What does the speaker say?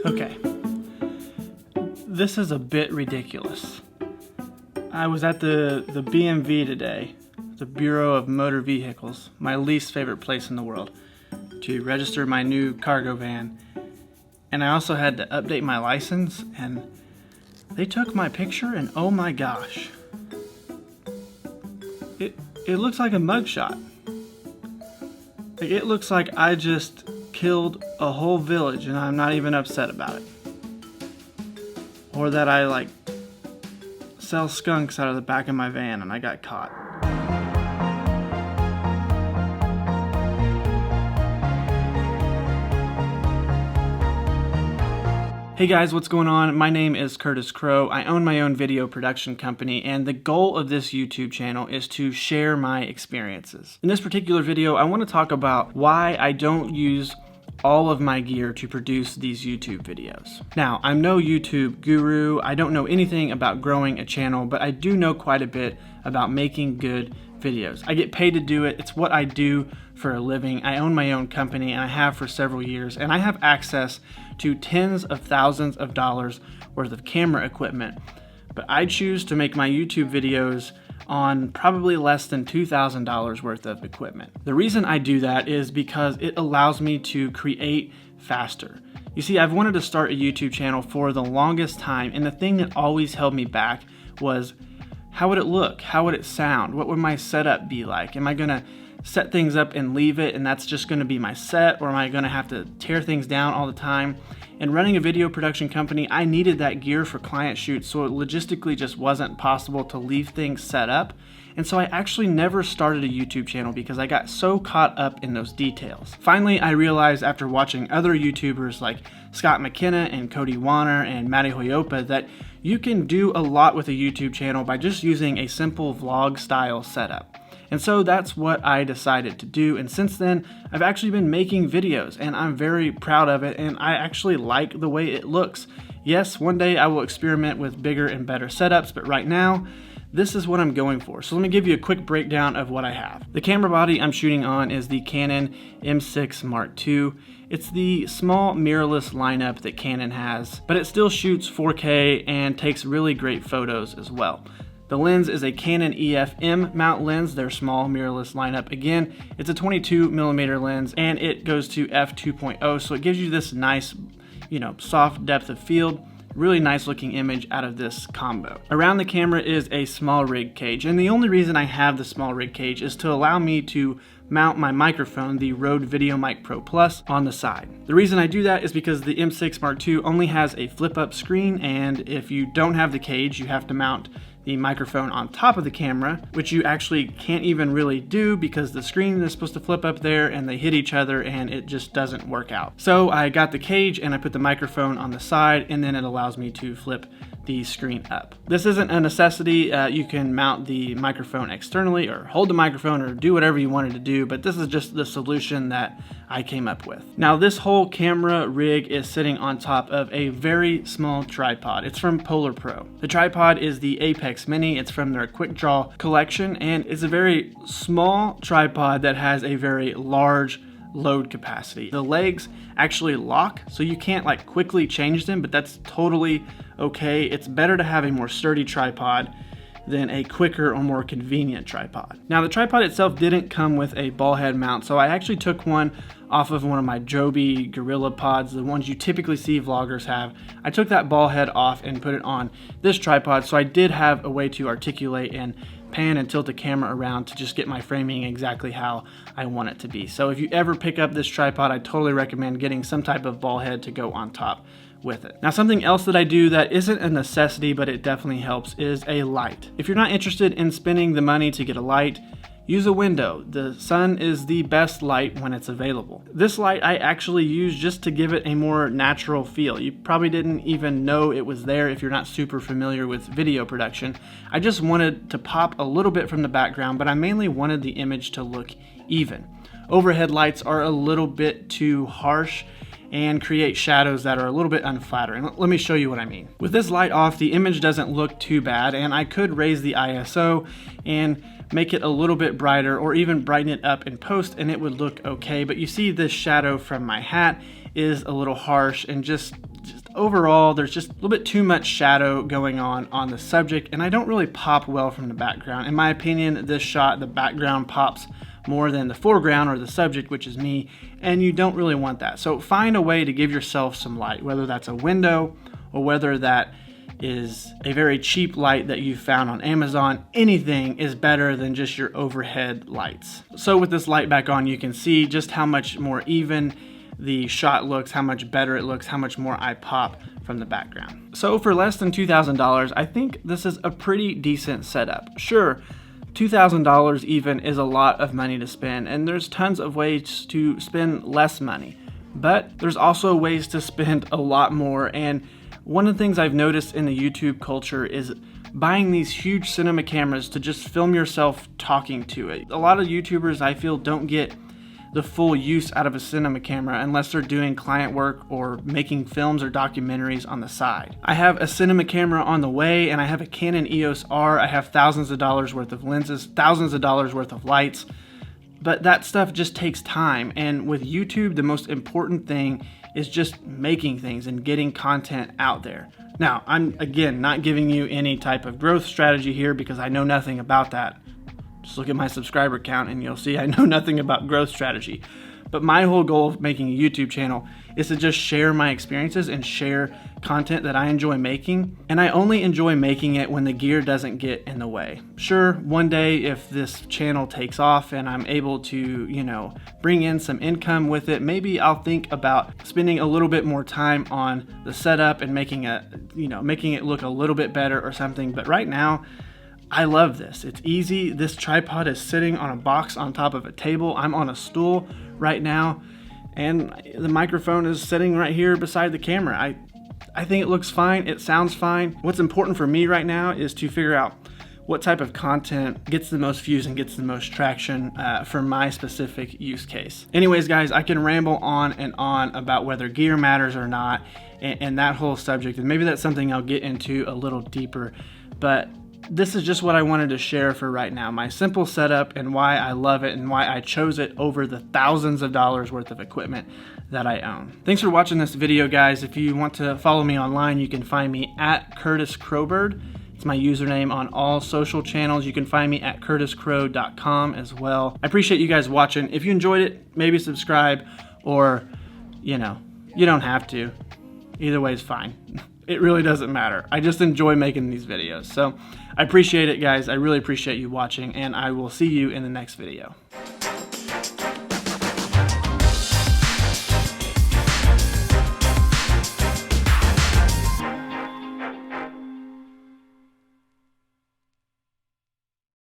Okay, this is a bit ridiculous. I was at the BMV today, the Bureau of Motor Vehicles, my least favorite place in the world, to register my new cargo van. And I also had to update my license, and they took my picture, and oh my gosh. It looks like a mugshot. Like, it looks like I just killed a whole village and I'm not even upset about it. Or that I like sell skunks out of the back of my van and I got caught. Hey guys, what's going on? My name is Curtis Crow. I own my own video production company, and the goal of this YouTube channel is to share my experiences. In this particular video, I want to talk about why I don't use all of my gear to produce these YouTube videos. Now, I'm no YouTube guru. I don't know anything about growing a channel, but I do know quite a bit about making good videos. I get paid to do it. It's what I do for a living. I own my own company, and I have for several years, and I have access to tens of thousands of dollars worth of camera equipment. But I choose to make my YouTube videos on probably less than $2,000 worth of equipment. The reason I do that is because it allows me to create faster. You see, I've wanted to start a YouTube channel for the longest time, and the thing that always held me back was, how would it look? How would it sound? What would my setup be like? Am I gonna set things up and leave it and that's just gonna be my set, or am I gonna have to tear things down all the time? And running a video production company, I needed that gear for client shoots, so it logistically just wasn't possible to leave things set up. And so I actually never started a YouTube channel because I got so caught up in those details. Finally, I realized after watching other YouTubers like Scott McKenna and Cody Warner and Matty Hoyopa that you can do a lot with a YouTube channel by just using a simple vlog style setup. And so that's what I decided to do, and since then I've actually been making videos and I'm very proud of it, and I actually like the way it looks. Yes, one day I will experiment with bigger and better setups, but right now this is what I'm going for. So let me give you a quick breakdown of what I have. The camera body I'm shooting on is the Canon M6 Mark II. It's the small mirrorless lineup that Canon has, but it still shoots 4K and takes really great photos as well. The lens is a Canon EF-M mount lens, their small mirrorless lineup. Again, it's a 22mm lens and it goes to f2.0, so it gives you this nice, soft depth of field. Really nice looking image out of this combo. Around the camera is a small rig cage, and the only reason I have the small rig cage is to allow me to mount my microphone, the Rode VideoMic Pro Plus, on the side. The reason I do that is because the M6 Mark II only has a flip-up screen, and if you don't have the cage, you have to mount the microphone on top of the camera, which you actually can't even really do because the screen is supposed to flip up there and they hit each other and it just doesn't work out. So I got the cage and I put the microphone on the side, and then it allows me to flip the screen up. This isn't a necessity. You can mount the microphone externally or hold the microphone or do whatever you wanted to do, but this is just the solution that I came up with. Now, this whole camera rig is sitting on top of a very small tripod. It's from Polar Pro. The tripod is the Apex Mini. It's from their Quick Draw collection, and it's a very small tripod that has a very large load capacity. The legs actually lock, so you can't like quickly change them, but that's totally okay. It's better to have a more sturdy tripod than a quicker or more convenient tripod. Now, the tripod itself didn't come with a ball head mount, so I actually took one off of one of my Joby Gorilla Pods, the ones you typically see vloggers have. I took that ball head off and put it on this tripod, so I did have a way to articulate and pan and tilt the camera around to just get my framing exactly how I want it to be. So if you ever pick up this tripod, I totally recommend getting some type of ball head to go on top with it. Now, something else that I do that isn't a necessity, but it definitely helps, is a light. If you're not interested in spending the money to get a light, use a window. The sun is the best light when it's available. This light I actually use just to give it a more natural feel. You probably didn't even know it was there if you're not super familiar with video production. I just wanted to pop a little bit from the background, but I mainly wanted the image to look even. Overhead lights are a little bit too harsh and create shadows that are a little bit unflattering. Let me show you what I mean. With this light off, the image doesn't look too bad, and I could raise the ISO and make it a little bit brighter or even brighten it up in post and it would look okay. But you see this shadow from my hat is a little harsh and just overall there's just a little bit too much shadow going on the subject, and I don't really pop well from the background. In my opinion, this shot, the background pops more than the foreground or the subject, which is me, and you don't really want that. So find a way to give yourself some light, whether that's a window or whether that is a very cheap light that you found on Amazon. Anything is better than just your overhead lights. So with this light back on, you can see just how much more even the shot looks, how much better it looks, how much more I pop from the background. So for less than $2,000, I think this is a pretty decent setup. Sure, $2,000 even is a lot of money to spend, and there's tons of ways to spend less money, but there's also ways to spend a lot more. And one of the things I've noticed in the YouTube culture is buying these huge cinema cameras to just film yourself talking to it. A lot of YouTubers, I feel, don't get the full use out of a cinema camera unless they're doing client work or making films or documentaries on the side. I have a cinema camera on the way, and I have a Canon EOS R. I have thousands of dollars worth of lenses, thousands of dollars worth of lights, but that stuff just takes time. And with YouTube, the most important thing is just making things and getting content out there. Now, I'm again not giving you any type of growth strategy here because I know nothing about that. Just look at my subscriber count and you'll see I know nothing about growth strategy. But my whole goal of making a YouTube channel is to just share my experiences and share content that I enjoy making. And I only enjoy making it when the gear doesn't get in the way. Sure, one day if this channel takes off and I'm able to, bring in some income with it, maybe I'll think about spending a little bit more time on the setup and making it look a little bit better or something. But right now, I love this. It's easy. This tripod is sitting on a box on top of a table. I'm on a stool right now, and the microphone is sitting right here beside the camera. I think it looks fine. It sounds fine. What's important for me right now is to figure out what type of content gets the most views and gets the most traction for my specific use case. Anyways, guys, I can ramble on and on about whether gear matters or not and that whole subject, and maybe that's something I'll get into a little deeper, but this is just what I wanted to share for right now. My simple setup and why I love it and why I chose it over the thousands of dollars worth of equipment that I own. Thanks for watching this video, guys. If you want to follow me online, you can find me at Curtis Crowbird. It's my username on all social channels. You can find me at curtiscrow.com as well. I appreciate you guys watching. If you enjoyed it, maybe subscribe, or, you don't have to. Either way is fine. It really doesn't matter. I just enjoy making these videos. So I appreciate it, guys. I really appreciate you watching, and I will see you in the next video.